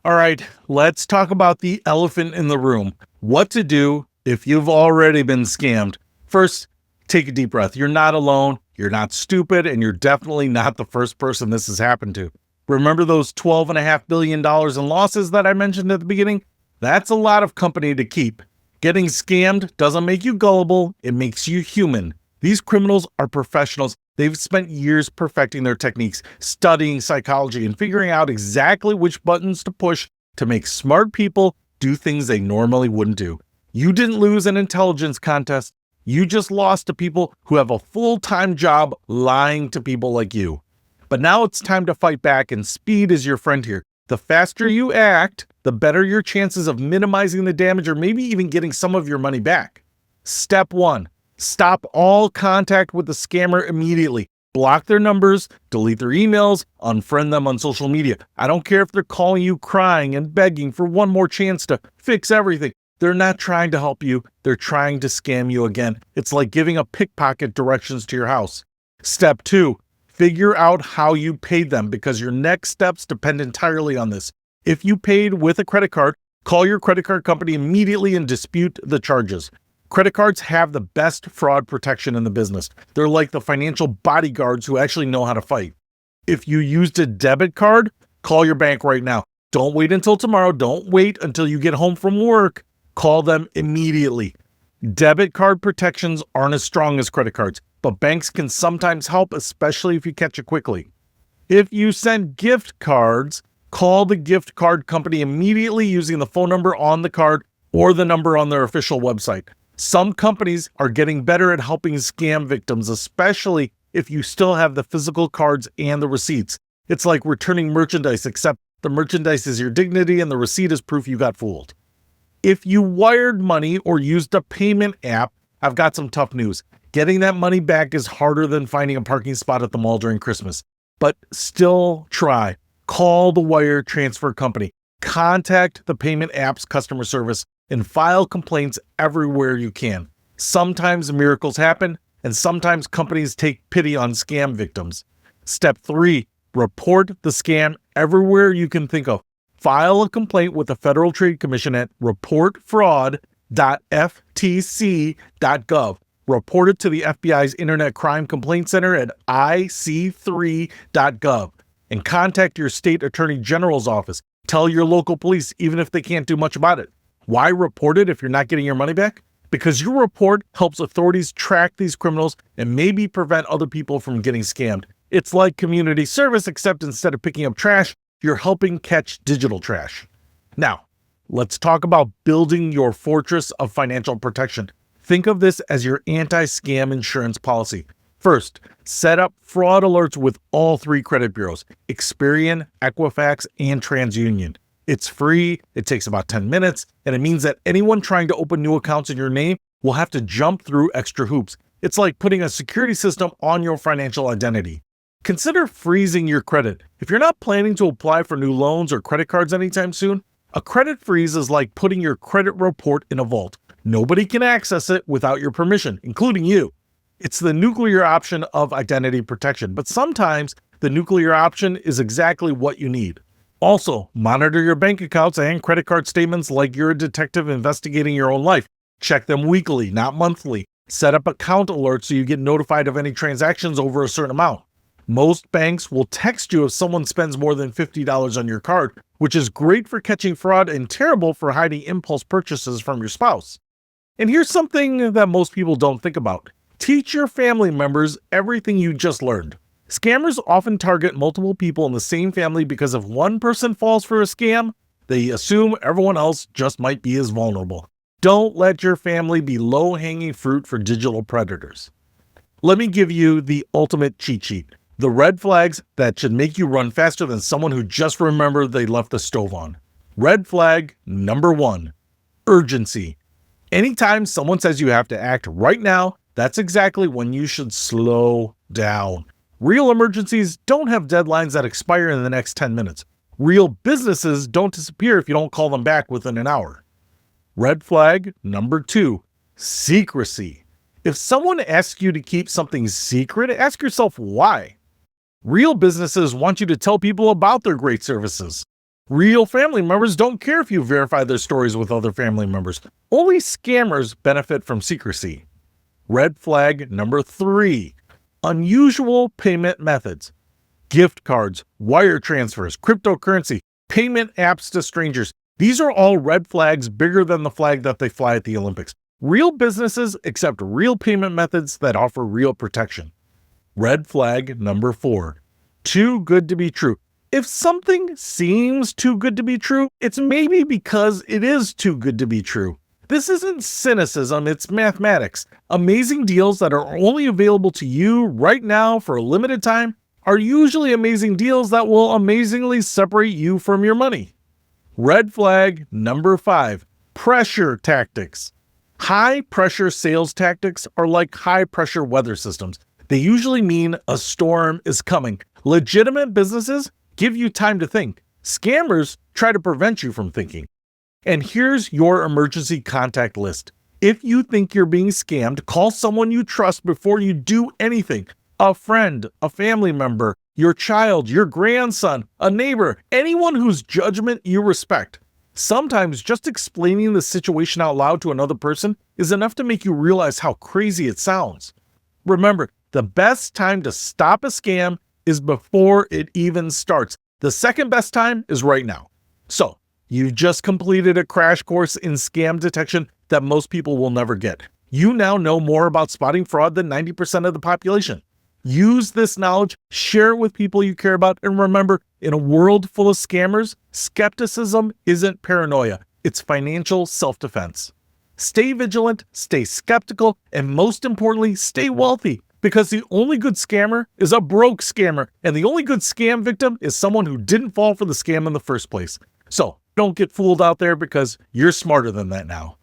All right, let's talk about the elephant in the room. What to do if you've already been scammed. First, take a deep breath. You're not alone, you're not stupid, and you're definitely not the first person this has happened to. Remember those $12.5 billion in losses that I mentioned at the beginning? That's a lot of company to keep. Getting scammed doesn't make you gullible, it makes you human. These criminals are professionals. They've spent years perfecting their techniques, studying psychology, and figuring out exactly which buttons to push to make smart people do things they normally wouldn't do. You didn't lose an intelligence contest. You just lost to people who have a full-time job lying to people like you. But now it's time to fight back, and speed is your friend here. The faster you act, the better your chances of minimizing the damage or maybe even getting some of your money back. Step 1. Stop all contact with the scammer immediately. Block their numbers, delete their emails, unfriend them on social media. I don't care if they're calling you crying and begging for one more chance to fix everything. They're not trying to help you. They're trying to scam you again. It's like giving a pickpocket directions to your house. Step 2. Figure out how you paid them because your next steps depend entirely on this. If you paid with a credit card, call your credit card company immediately and dispute the charges. Credit cards have the best fraud protection in the business. They're like the financial bodyguards who actually know how to fight. If you used a debit card, call your bank right now. Don't wait until tomorrow. Don't wait until you get home from work. Call them immediately. Debit card protections aren't as strong as credit cards, but banks can sometimes help, especially if you catch it quickly. If you send gift cards, call the gift card company immediately using the phone number on the card or the number on their official website. Some companies are getting better at helping scam victims, especially if you still have the physical cards and the receipts. It's like returning merchandise, except the merchandise is your dignity and the receipt is proof you got fooled. If you wired money or used a payment app, I've got some tough news. Getting that money back is harder than finding a parking spot at the mall during Christmas. But still try. Call the wire transfer company. Contact the payment app's customer service and file complaints everywhere you can. Sometimes miracles happen, and sometimes companies take pity on scam victims. Step 3, report the scam everywhere you can think of. File a complaint with the Federal Trade Commission at reportfraud.ftc.gov. Report it to the FBI's Internet Crime Complaint Center at ic3.gov. And contact your state attorney general's office. Tell your local police even if they can't do much about it. Why report it if you're not getting your money back? Because your report helps authorities track these criminals and maybe prevent other people from getting scammed. It's like community service, except instead of picking up trash, you're helping catch digital trash. Now, let's talk about building your fortress of financial protection. Think of this as your anti-scam insurance policy. First, set up fraud alerts with all 3 credit bureaus, Experian, Equifax, and TransUnion. It's free, it takes about 10 minutes, and it means that anyone trying to open new accounts in your name will have to jump through extra hoops. It's like putting a security system on your financial identity. Consider freezing your credit. If you're not planning to apply for new loans or credit cards anytime soon, a credit freeze is like putting your credit report in a vault. Nobody can access it without your permission, including you. It's the nuclear option of identity protection, but sometimes the nuclear option is exactly what you need. Also, monitor your bank accounts and credit card statements like you're a detective investigating your own life. Check them weekly, not monthly. Set up account alerts so you get notified of any transactions over a certain amount. Most banks will text you if someone spends more than $50 on your card, which is great for catching fraud and terrible for hiding impulse purchases from your spouse. And here's something that most people don't think about. Teach your family members everything you just learned. Scammers often target multiple people in the same family because if one person falls for a scam, they assume everyone else just might be as vulnerable. Don't let your family be low-hanging fruit for digital predators. Let me give you the ultimate cheat sheet. The red flags that should make you run faster than someone who just remembered they left the stove on. Red flag number 1, urgency. Anytime someone says you have to act right now, that's exactly when you should slow down. Real emergencies don't have deadlines that expire in the next 10 minutes. Real businesses don't disappear if you don't call them back within an hour. Red flag number 2, secrecy. If someone asks you to keep something secret, ask yourself why. Real businesses want you to tell people about their great services. Real family members don't care if you verify their stories with other family members. Only scammers benefit from secrecy. Red flag number 3, unusual payment methods. Gift cards, wire transfers, cryptocurrency, payment apps to strangers. These are all red flags bigger than the flag that they fly at the Olympics. Real businesses accept real payment methods that offer real protection. Red flag number 4, too good to be true. If something seems too good to be true, it's maybe because it is too good to be true. This isn't cynicism, it's mathematics. Amazing deals that are only available to you right now for a limited time are usually amazing deals that will amazingly separate you from your money. Red flag number 5, pressure tactics. High pressure sales tactics are like high pressure weather systems. They usually mean a storm is coming. Legitimate businesses give you time to think. Scammers try to prevent you from thinking. And here's your emergency contact list. If you think you're being scammed, call someone you trust before you do anything. A friend, a family member, your child, your grandson, a neighbor, anyone whose judgment you respect. Sometimes just explaining the situation out loud to another person is enough to make you realize how crazy it sounds. Remember, the best time to stop a scam is before it even starts. The second best time is right now. So, you just completed a crash course in scam detection that most people will never get. You now know more about spotting fraud than 90% of the population. Use this knowledge, share it with people you care about, and remember, in a world full of scammers, skepticism isn't paranoia, it's financial self-defense. Stay vigilant, stay skeptical, and most importantly, stay wealthy. Because the only good scammer is a broke scammer, and the only good scam victim is someone who didn't fall for the scam in the first place. So, don't get fooled out there because you're smarter than that now.